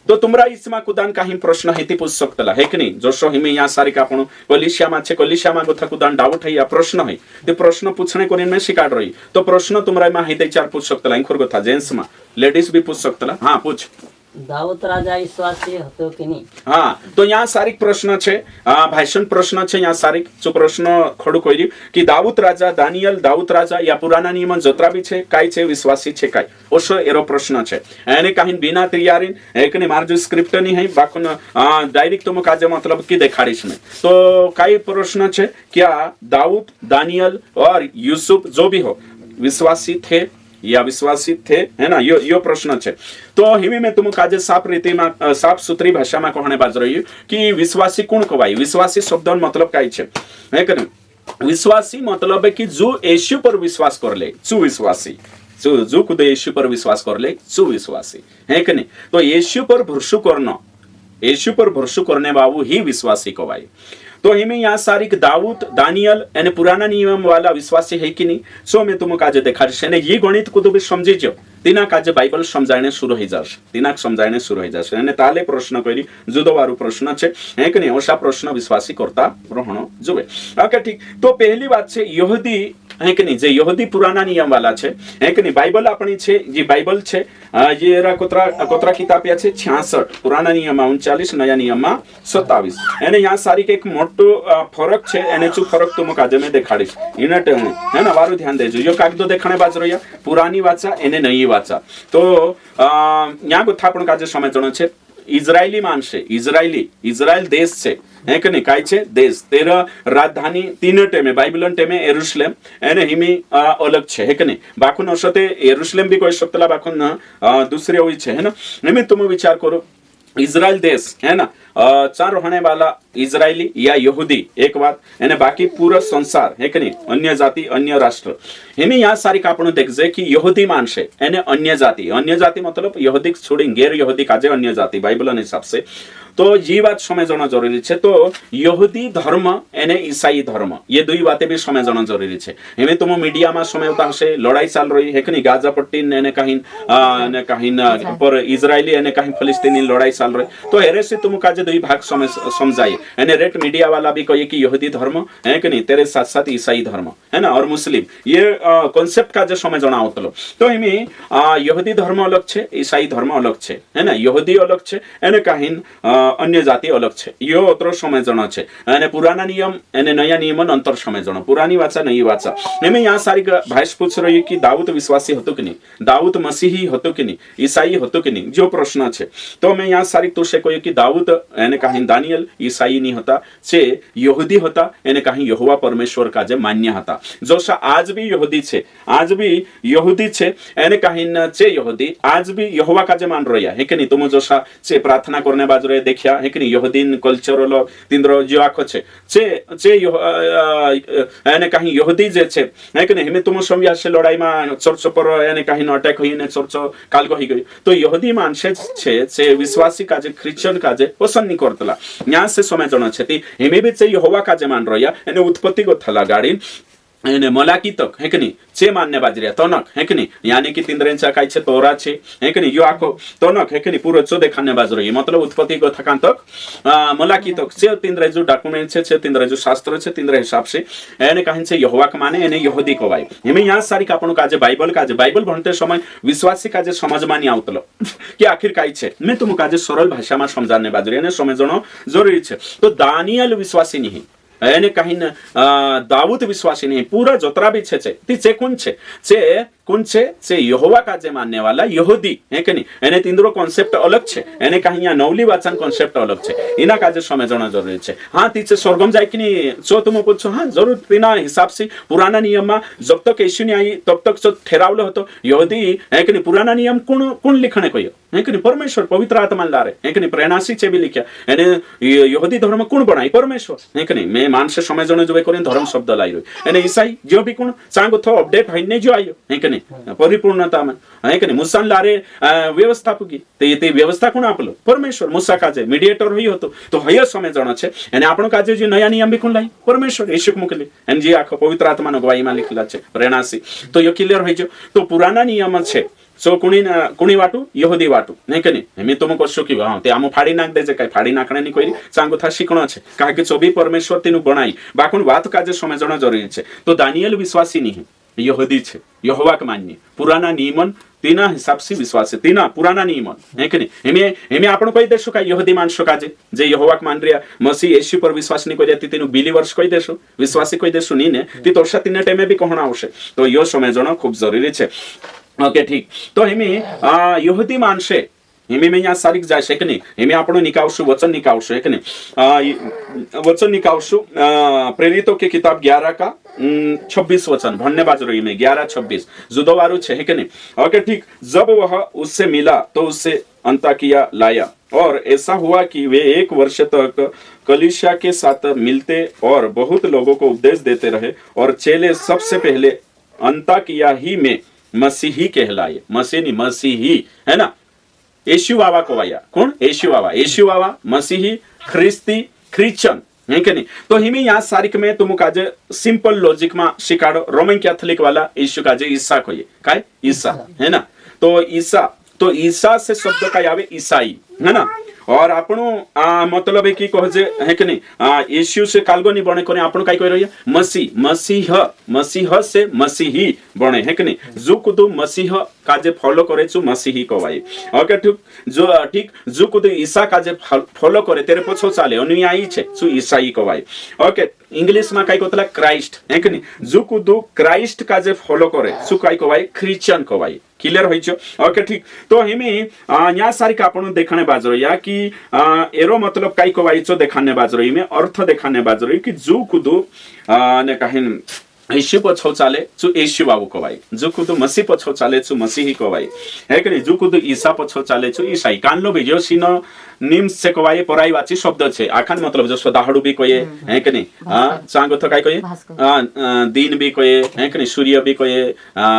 तो तुमरा इसमा कुदान काही प्रश्न हेती पूछ सकतला है कि नहीं जोशो हिमे या सारी का आपण कोलिशियामा छे कोलिशियामा गोथा कुदान डाउट है या प्रश्न है ते प्रश्न पूछने को में शिकाड रही तो प्रश्न तुमरा मा हेते चार पूछ सकतला इंखुर गोथा जेंट्स मा लेडीज भी पूछ सकतला हाँ पूछ दाऊद राजा विश्वासी હતો કે નહીં हाँ तो यहाँ सारिक प्रश्न छे भाषण प्रश्न छे यहाँ सारिक जो प्रश्न खड़ू कोई कि दाऊद राजा दानियल दाऊद राजा या पुराना नियम जोत्रा भी छे काय छे विश्वासी छे काय ओशो एरो प्रश्न छे एने काहीन बिना तैयारी एक ने मार जो स्क्रिप्ट नहीं है बाकुन डायरेक्ट तुम काजे मतलब की देखाड़ीश में तो काय प्रश्न छे क्या दाऊद दानियल और यूसुफ जो भी हो विश्वासी थे या विश्वासी थे है ना यो प्रश्न छे तो हिमी में तुम काजे साफ रीति में साफ सुथरी भाषा में कहने बाज रही कि विश्वासी कौन कवाई विश्वासी शब्द मतलब काय छे है कि विश्वासी मतलब है कि जो यीशु पर विश्वास कर ले सुविश्वासी जो खुद यीशु पर विश्वास कर ले सुविश्वासी है कि नहीं तो यीशु पर भरोसा करना यीशु पर भरोसा करने बाबू ही विश्वासी कवाई तो हमें यहाँ सारी दाऊद दानियल यानी पुराना नियम वाला विश्वासी है कि नहीं सो मैं तुम काजे देखा ये गणित को तो भी समझीजो तीना काजे बाइबल समझाने शुरू हो जाश तीना समझाने शुरू हो जाश यानी ताले प्रश्न करी जुदोवारू प्रश्न छे है कि नहीं ओसा प्रश्न विश्वासी करता रहणो जोवे ओके ठीक तो पहली बात छे यहूदी है कि नहीं जे यहूदी पुराना नियम वाला छे है कि नहीं बाइबल अपनी छे जे बाइबल छे ये रा कोतरा किताब छे 66 पुराना नियम में 39 नया नियम में 27 एने यहाँ सारी के एक मोटो फरक छे एने जो फरक तुम काजे में देखाड़ीश इने टेणे है ना वारू ध्यान देजो यो कागदो देखाणे बाज रह्या पुरानी वाचा एने नई वाचा तो यहाँ गोथा पण काजे समजणो छे इजरायली मानसे इजराइल देश छे है कि नहीं काय छे देश तेरा राजधानी तीन टेमे बाइबलन टेमे यरूशलेम एने हिमी अलग छे है कि नहीं बाकुन असते यरूशलेम भी कोई शब्दला बाकुन दूसरे होई छे है ना निमित तुम विचार करो इजराइल देश है ना चार रहने वाला इजरायली या यहूदी एक बात यानी बाकी पूरा संसार है कि नहीं अन्य जाति अन्य राष्ट्र हमें यहाँ सारी का आपण देखजे कि यहूदी मानसे यानी अन्य जाति मतलब यहूदी छोड़ी गैर यहूदी काजे अन्य जाति बाइबल हिसाब से तो ये बात समझना जरूरी है तो यहूदी धर्म एने ईसाई धर्म ये दुई बातें भी समझना जरूरी है हमें तुम मीडिया में समझता से लड़ाई चल रही है कि नहीं गाजा पट्टी ने कहीं पर इजरायली एने कहीं फलस्तीनी लड़ाई चल रही तो हेरे से तुम काजे दुई भाग समझाइए एने रेट मीडिया वाला भी कहे कि यहूदी धर्म है कि नहीं तेरे साथ साथ ईसाई धर्म है ना और मुस्लिम ये कॉन्सेप्ट का जो समझना होता तो हमें यहूदी धर्म अलग छे ईसाई धर्म अलग छे है ना यहूदी अलग छे एने कहीं अन्य जाति अलग छे यो अत्र समझना छे एने पुराना नियम एने नया नियम अंतर समझना पुरानी वाचा नई वाचा एमे यहाँ सारी भाष पूछ रही कि दाऊद विश्वासी हतो कि नहीं दाऊद मसीही हतो कि नहीं ईसाई हतो कि नहीं जो प्रश्न छे तो मैं यहाँ सारी तो से कही कि दाऊद एने कहीं दानियल ईसाई नहीं होता छे यहूदी होता एने कहीं यहोवा परमेश्वर का जे मान्य होता जो आज भी यहूदी छे आज भी यहूदी छे एने कहीं छे यहूदी आज भी यहोवा का जे मान रहा है कि नहीं तुम जो छे प्रार्थना करने बाज रहे देखिया है कि नहीं यहूदीन कल्चरल तिंद्रो जो आखो छे यानी कहीं यहूदी जे छे है कि नहीं हमें तुम समझा से लड़ाई में चर्च पर यानी कहीं अटैक हुई ने चर्च काल गई गई तो यहूदी मानसे छे विश्वासी का जे क्रिश्चियन का जे पसंद नहीं करतला यहाँ से समझना छे हमें भी छे यहोवा का जे मान रहा यानी उत्पत्ति को थला गाड़ी एने मलाकी तक है कि नहीं छे मानने बाजरिया तनक है कि नहीं यानी कि तिंद्रेंचा काय छे तोरा छे है कि नहीं यो आखो तनक है कि नहीं पूरा चो देखाने बाज रही मतलब उत्पत्ति को थकान तक मलाकी तक छे तिंद्रे जो डॉक्यूमेंट छे तिंद्रे जो शास्त्र छे तिंद्रे हिसाब से एने कहीं से यहोवा के माने एने यहूदी को भाई हमें यहाँ सारी कापणो काजे बाइबल भणते समय विश्वासी काजे समझ मानी आवतलो कि आखिर काय छे मैं तुम काजे सरल भाषा में समझाने बाज रही एने समझनो जरूरी छे तो दानियल विश्वासी नहीं एने कहीं दाऊद विश्वासी नहीं पूरा जोतरा भी छे ती चे कौन छे यहोवा का जे मानने वाला यहूदी है कि नहीं एने तिंद्रो कॉन्सेप्ट अलग छे एने कहीं यहाँ नवली वाचन कॉन्सेप्ट अलग छे इना काजे समझना जरूरी छे हाँ तीचे स्वर्गम जाए कि नहीं जो तुम पूछो हाँ जरूर तीना हिसाब से पुराना नियम में जब तक यीशु नहीं आई तब तक जो ठहरावलो हतो यहूदी है कि नहीं पुराना नियम कौन लिखने को है कि नहीं परमेश्वर पवित्र आत्मा ला रहे है कि नहीं प्रेरणासी छे भी लिखा एने यहूदी धर्म कौन बनाई परमेश्वर है कि नहीं मैं मान से समझने जो करें धर्म शब्द लाई रही एने ईसाई जो भी कौन चांगो थो अपडेट है नहीं जो आयो है कि नहीं नाही परिपूर्णता मन है की नाही मुसान लारे વ્યવસ્થાપકી તે વ્યવસ્થા કોણ આપલો પરમેશ્વર મુસા કાજે મીડિયેટર હોય હતો તો હય સમય જણો છે અને આપણો કાજે જે નયા નિયમ બી કોણ લાઈ પરમેશ્વર ઈશુ મોકલી અને જે આખો પવિત્ર આત્માનો ગવાહીમાં લખેલા છે પ્રેરણાસી તો યો ક્લિયર હોય જો તો પુરાના નિયમ છે સો કુણી વાટું યહૂદી વાટું નહીં કે નહીં મેં તો કહો કે હા તે આમ ફાડી નાખ દે છે કઈ ફાડી નાખવાની કોઈ ચાંગો થા શીખણો છે કારણ કે ચોબી પરમેશ્વર તેનું બનાઈ બાકુણ વાત કાજે સમજણો જરૂરી છે તો દાનિયેલ વિશ્વાસી નહીં यहूदी છે यहोवा के मान्य पुराना नियमन तेना हिसाब से विश्वास है तेना पुराना नियमन है कि नहीं एमे आपण કહી દેશું કે यहूदी માનશો કાજે જે यहोवा के मान રહ્યા મસી యేసు પર વિશ્વાસ નહીં કરી તેનું બિલીવર્સ કહી દેશું વિશ્વાસી કહી દેશું નહીં ને તે તો સતીને ટાઈમે બી કોણ આવશે તો યો સમજણો ખૂબ જરૂરી છે ઓકે ઠીક તો એમે यहूदी માનશે એમે મેં यहाँ सारिक જાય છે કે નહીં એમે આપણો નિકાવશું વચન નિકાવશું है कि नहीं वचन निकालशु प्रेरितों की किताब 11 का 26 वचन भरने बाज रही में 11-26 जुदोवारू है कि नहीं ओके ठीक जब वह उससे मिला तो उससे अंताकिया लाया और ऐसा हुआ कि वे 1 वर्ष तक कलीसिया के साथ मिलते और बहुत लोगों को उपदेश देते रहे और चेले सबसे पहले अंताकिया ही में मसीही कहलाए मसीही है ना यीशु बाबा को आया कौन यीशु बाबा मसीही ख्रिस्ती क्रिश्चियन है कि नहीं तो हिमी यहाँ सारिक में तुम काजे सिंपल लॉजिक में शिकाड़ो रोमन कैथोलिक वाला यीशु काजे ईसा को ये काय ईसा है ना तो ईसा से शब्द का आवे ईसाई है ना और आपणो मतलब है कि कहे है कि नहीं यीशु से कालगो नहीं बने कोने आपणो काई कह रही है मसीह से मसीही बने है कि नहीं जो कुदु मसीह काजे फॉलो करे छु मसीही कहवाई ओके ठीक जो कुदु ईसा काजे फॉलो करे तेरे पछो चाले अनुयायी छे छु ईसाई कहवाई ओके इंग्लिश में काई कहतला क्राइस्ट है कि नहीं जो कुदु क्राइस्ट काजे फॉलो करे छु काई कहवाई क्रिश्चियन कहवाई क्लियर होई छो ओके ठीक तो हिमी न्या सारी आपण देखने बाजरो या कि एरो मतलब काई कहवाई छो देखाने बाजरो में अर्थ देखाने बाजरो कि जो कुदु ने कहिन यीशु पछो चाले छु यीशु बाबू कहवाई जो कुदु मसीह पछो चाले छु मसीही कहवाई है कि नहीं जो कुदु ईसा पछो चाले छु ईसाई कानलो बीजो सीनो निम से कहवाई पराई वाची शब्द छे आखान मतलब जो सदाहडू भी कहे है कि नहीं चांगो तो काई कहे दिन भी कहे है कि नहीं सूर्य भी कहे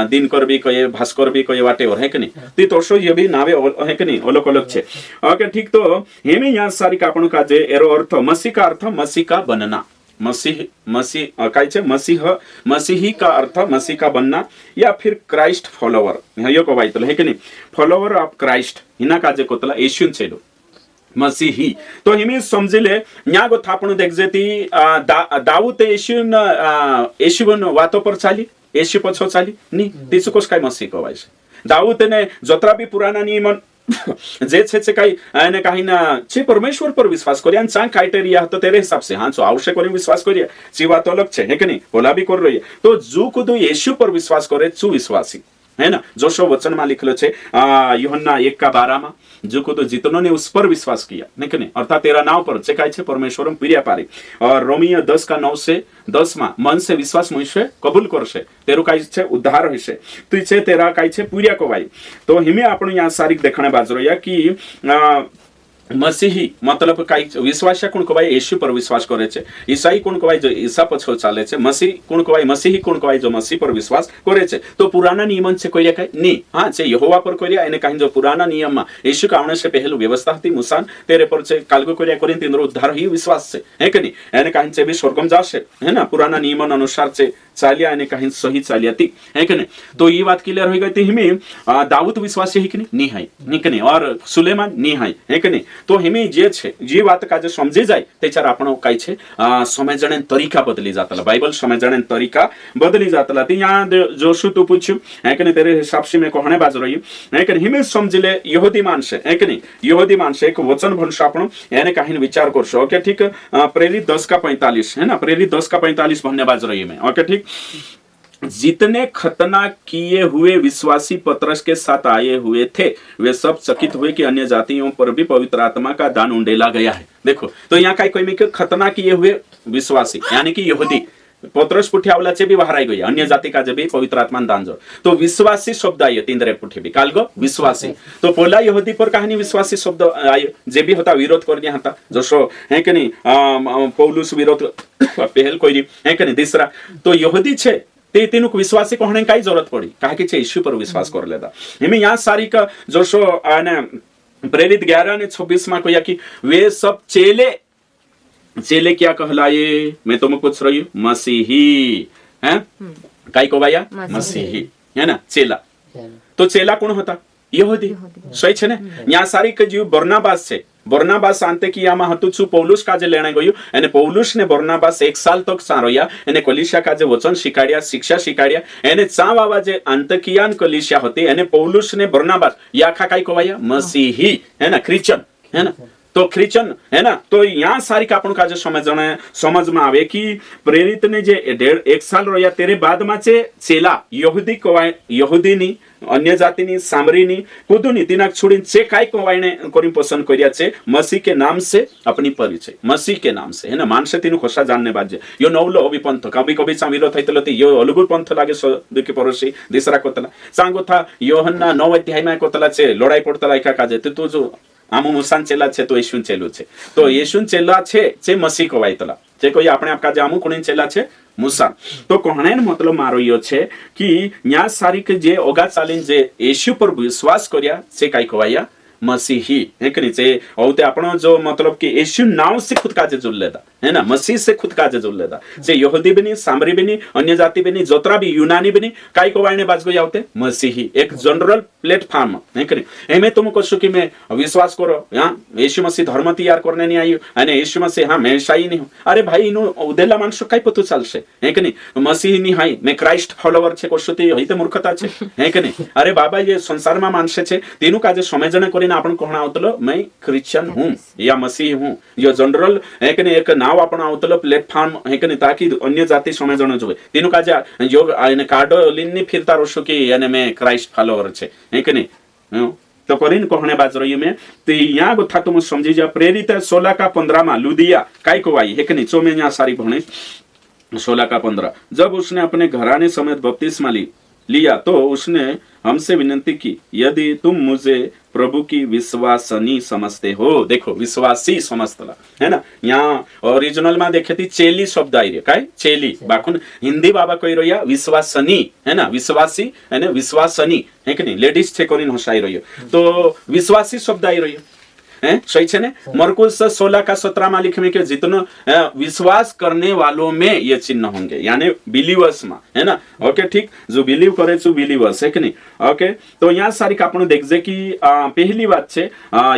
दिनकर भी कहे भास्कर भी कहे व्हाटएवर है कि नहीं ती तोसो ये भी नावे है कि नहीं अलग अलग छे ओके ठीक तो हेमे यहाँ सारी कापणो का जे एरो अर्थ मसीह का बनना मसीह काय छे मसीही का अर्थ मसीह का बनना या फिर क्राइस्ट फॉलोवर यो कहवाई तो है कि नहीं फॉलोवर ऑफ क्राइस्ट हिना काजे कोतला येशून छेलो मसीही तो हिमी समजिले न्यागो थापणो देखजेती दाऊद येशून वातो पर चाली येशू पछो चाली नी तीसु कोस काय मसीह कहवाय छे दाऊद ने जतरा भी पुराना नियमन जे छे काही અને કાહીના છે પરમેશ્વર પર વિશ્વાસ કર્યા અને ચાંગ ક્રાઇટેરિયા હતો તેરે હિસાબ से हाँ सो आवश्यक કરીને વિશ્વાસ કર્યા જે વાત અલગ છે હે કે નહીં બોલા भी कर रही है तो जो कुदु यीशु पर विश्वास करे छु विश्वासी है ना जोशो वचन में लिखलो छे यूहन्ना 1:12 में जो को तो जितनों ने उस पर विश्वास किया नहीं कि नहीं अर्थात तेरा नाम पर जे काय छे परमेश्वरम प्रिय पारी और रोमियो 10:9 से 10 में मन से विश्वास मुझसे कबूल करशे तेरो काय छे उद्धार होइसे तो छे तेरा काय छे पूर्या कोवाई तो हिमे आपण यहाँ सारिक देखणे बाजरो या कि मसीही मतलब काई विश्वासी कोण कवाय येशू पर विश्वास करे छे ईसाई कोण कवाय जो ईसा पछो चाले छे मसीह कोण कवाय मसीही कोण कवाय जो मसीह पर विश्वास करे छे तो पुराना नियमन से कोई काय नी हां छे यहोवा पर कोरिया एने काई जो पुराना नियम में येशू का आने से पहले व्यवस्था थी मुसान तेरे पर छे कालगो कोरिया करिन तिंद्रो उद्धार ही विश्वास छे है कि नी एने काई छे भी स्वर्गम जाशे है ना पुराना नियमन अनुसार छे चालिया एने काई सही चालिया थी है कि नहीं तो ये बात क्लियर हो गई थी हिमे दाऊद विश्वासी है कि नहीं है कि नहीं और सुलेमान नहीं है कि नहीं तो हिमे जे छे जे बात का जे समझी जाय तेचार आपण काय छे समजणे तरीका बदली जातला बाइबल समजणे तरीका बदली जातला ती यहां जोशु तो पूछ्यो है कि नहीं तेरे हिसाब से मैं कहणे बाज रही है कि हिमे समझले यहूदी मानसे है कि नहीं यहूदी मानसे एक वचन भनशो आपण याने काहीन विचार करशो ओके ठीक प्रेरित 10:45 है ना प्रेरित 10:45 भन्ने बाज रही मैं ओके ठीक जितने खतना किए हुए विश्वासी पतरस के साथ आए हुए थे वे सब चकित हुए कि अन्य जातियों पर भी पवित्र आत्मा का दान उंडेला गया है देखो तो यहाँ काय कोई में खतना किए हुए विश्वासी यानी कि यहूदी पतरस पुठ्यावलाचे भी बाहर आई गई अन्य जाति का जब पवित्र आत्मा दान जो तो विश्वासी शब्द आये तीन पुठे भी कालगो विश्वासी तो पहला यहूदी पर कहानी विश्वासी शब्द आये जे भी होता विरोध करने होता जसो है कि नहीं पौलुस विरोध पहल कोई है कि नहीं तीसरा तो यहूदी छे ते तीनुक विश्वासी कहने काई जरूरत पड़ी कहा कि यीशु पर विश्वास कर लेता हमें यहाँ सारी का जो सो प्रेरित 11:26 में कहा कि वे सब चेले चेले क्या कहलाए मैं तुम्हें पूछ रही हूँ मसीही हैं काई को भैया मसीही है ना चेला तो चेला कौन होता यहूदी सही छे ने यहाँ सारी के जीव बरनाबास छे बरनाबास आंतकियाમાં હતું છું પૌલુસ કાજે લેણે ગયું અને પૌલુસ ને બરનાબાસ 1 સાલ તક સારોયા એને કલીસિયા કાજે વચન શીખાડ્યા શિક્ષા શીખાડ્યા એને ચાવાવા જે આંતકિયાન કલીસિયા હતી એને પૌલુસ ને બરનાબાસ યાખા કાઈ કવાયા મસીહી है ना क्रिश्चियन है ना तो क्रिश्चियन है ना तो यहाँ सारी का अपन का जो समझ में आवे कि प्रेरित ने जे 1 साल रोया तेरे बाद में चेला यहूदी कवाय यहूदी नी अन्य जाति नी सामरी नी कुदू नी तिनाक छोड़ी चे काय कवायने करी पसंद करिया छे मसीह के नाम से अपनी परिचय मसीह के नाम से है ना मानसे तीनु खोसा जानने बाजे यो नवलो अभी पंथ कभी कभी चाविरो थैतलो ते यो अलगुर पंथ लागे दुके परोसी दिसरा कोतला सांगो था योहन्ना 9 अध्याय में कोतला छे लड़ाई पड़तला एका काजे तो जो आमु मुसान चेला छे तो येशुन चेलो छे तो येशुन चेला छे जे मसीह कवायतला जे कोई આપણે આપકા જે આમુ કોણી ચેલા છે મુસા તો કોહણે મતલબ મારો યો છે कि ન્યા સારી કે જે ઓગા ચાલીન જે येशु पर विश्वास કર્યા છે કાઈ કવાયા मसीही है कि नहीं से औते अपनो जो मतलब कि येशु नाम से खुद का जे जुड़ लेता है ना मसीह से खुद का जे जुड़ लेता जे यहूदी भी नहीं सामरी भी नहीं अन्य जाति भी नहीं जोतरा भी यूनानी भी नहीं काई को वाइने बाज गई आउते मसीही एक जनरल प्लेटफॉर्म है कि नहीं एमे तुम कहसो कि मैं विश्वास करो हां येशु मसीह धर्म तैयार करने नहीं आयो अने येशु मसीह हां मैं ईसाई नहीं हूं अरे भाई इनु उदेला मानसो काई पतो चलसे है कि नहीं मसीह नहीं हाई मैं क्राइस्ट फॉलोवर छे कहसोती हईते मूर्खता छे है कि नहीं अरे बाबा ये संसार में मानसे छे तेनु काजे समझने करी आपण कोण आवतलो मैं क्रिश्चियन हूं या मसीह हूं यो जनरल है कि एक नाव आपण आवतलो प्लेटफॉर्म है कि ताकि अन्य जाति समझण जोवे तेनु काजे योग आने कार्डो लिननी फिरता रोशो कि यानी मैं क्राइस्ट फॉलोवर छे है कि नहीं तो करीन कहने बाज रही में तो यहाँ गोथा तुम समझी जा प्रेरित 16:15 में लुदिया काई को आई है कि नहीं चो में यहाँ सारी भणे 16:15 जब उसने अपने घराने समेत बपतिस्मा लिया तो उसने हमसे विनती की यदि तुम मुझे प्रभु की विश्वासनी समझते हो देखो विश्वासी समझतला है ना यहाँ ओरिजिनल में देखे थी चेली शब्द आई रे काय चेली बाकुन हिंदी बाबा कही रही विश्वासनी है ना विश्वासी है ना विश्वासनी है कि नहीं लेडीज छे कोनी हसाई रही तो विश्वासी शब्द आई रही सही छे ने मरकुस 16:17 में लिखे में कि जितना विश्वास करने वालों में ये चिन्ह होंगे यानी बिलीवर्स में है ना ओके ठीक जो बिलीव करे जो बिलीवर्स है कि नहीं ओके तो यहाँ सारी का अपन देख जे कि पहली बात छे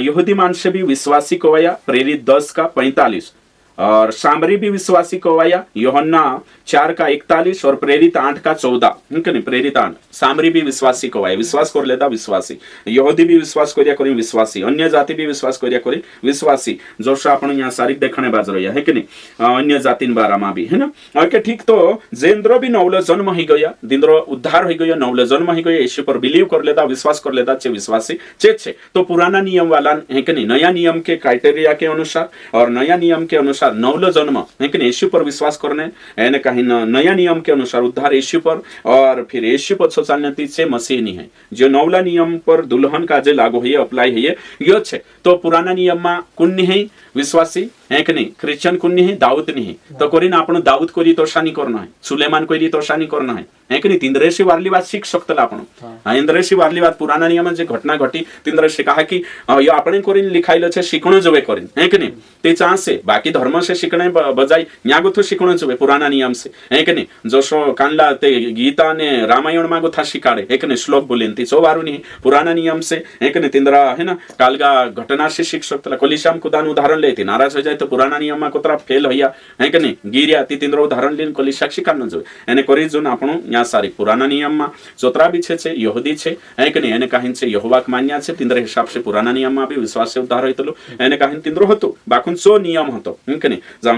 यहूदी मानसे भी विश्वासी कवाया प्रेरित 10:45 और सामरी भी विश्वासी कवाया यूहन्ना 4:41 और प्रेरित 8:14 नहीं प्रेरित 8 सामरी भी विश्वासी कवाया विश्वास कर लेता विश्वासी यहूदी भी विश्वास करिया करी विश्वासी अन्य जाति भी विश्वास करिया करी विश्वासी जोशा आपण यहाँ सारी देखने बाज रही है कि नहीं अन्य जातिन बारा में भी है ना ओके ठीक तो जेंद्रो भी नवलो जन्म ही गया दिंद्रो उद्धार हो गया नवलो जन्म ही गया यीशु पर बिलीव कर लेता विश्वास कर लेता छे विश्वासी छे तो पुराना नियम वाला है कि नहीं नया नियम के क्राइटेरिया के अनुसार और नया नियम के अनुसार नवलो जन्म है कि यीशु पर विश्वास करने यानी कहीं नया नियम के अनुसार उद्धार यीशु पर और फिर यीशु पर सोचालती से मसीह नहीं है जो नवला नियम पर दुल्हन का जे लागू है अप्लाई है यो छे तो पुराना नियम में कुन नहीं है विश्वासी है कि नहीं क्रिश्चियन कुन नहीं है दाऊद नहीं है तो कोरी आपण दाऊद कोरी तोषानी करना है सुलेमान कोरी तोषानी करना है कि नहीं तिंद्रेशी वारली बात शिक सकतला आपण इंद्रेशी वारली बात पुराना नियम जे घटना घटी तिंद्रेशी कहा कि यो आपण कोरी लिखाइलो छे शिकणो जोवे करीन है कि नहीं ते चांसे बाकी धर्म से शिकणे बजाय न्यागुथु शिकणो जोवे पुराना नियम से है कि नहीं जोशो कानला ते गीता ने रामायण में गुथा शिकाड़े है कि नहीं श्लोक बोलेन ती सो वारू नहीं पुराना नियम से है कि नहीं तिंद्रा है ना कालगा घटना से शिक सकतला कोलिशाम कुदान उदाहरण लेती नाराज हो जाए तो पुराना नियम में कोतरा फेल होया है कि नहीं गिरिया ती तिंद्रा उदाहरण लेन कोलिशा शिकानो जोवे एने करी जोन आपण या सारी पुराना नियम में जोतरा भी छे यहूदी छे है कि नहीं एने काहिन छे यहोवा के मान्या छे तिंद्रे हिसाब से पुराना नियम में भी विश्वास से उद्धार होइतलो एने काहिन तिंद्रो हतो बाकुन सो नियम हतो है कि नहीं जा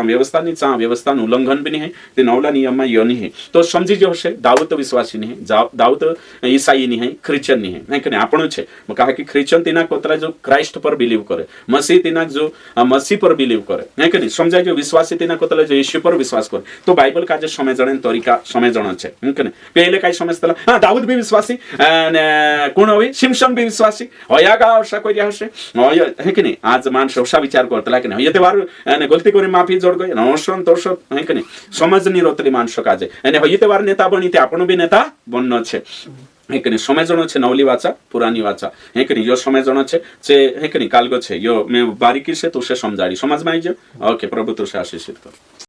व्यवस्थानी उल्लंघन भी नहीं है ते नवला नियम में यो नहीं है तो समझी जो छे दाऊद विश्वासी नहीं है दाऊद ईसाई नहीं है क्रिश्चियन नहीं है कि नहीं आपण छे कहा कि क्रिश्चियन तिना कोतरा जो क्राइस्ट पर बिलीव करे मसीह तिना जो मसीह पर बिलीव करे है कि नहीं समझा जो विश्वासी तिना कोतला जो यीशु पर विश्वास करे तो बाइबल का जो समझण तरीका समझण छे है कि नहीं पहले काई समझतला हां दाऊद भी विश्वासी कोण होई सिमसन भी विश्वासी होया गा आशा करिया हसे है कि नहीं आज मान सोसा विचार करतला की नाही येते वार आणि गलती करून माफी जोड गई नवसन तोष है की नाही समजनी रोतली माणसं काजे आणि होईते वार नेता बनी ते आपण बी नेता बननो छे है कि नहीं समय जनो छे नवली वाचा पुरानी वाचा है कि नहीं यो समय जनो छे जे है कि नहीं कालगो छे यो मैं बारीकी से तुसे समझाड़ी समझ में आई जो ओके प्रभु तुसे आशीषित कर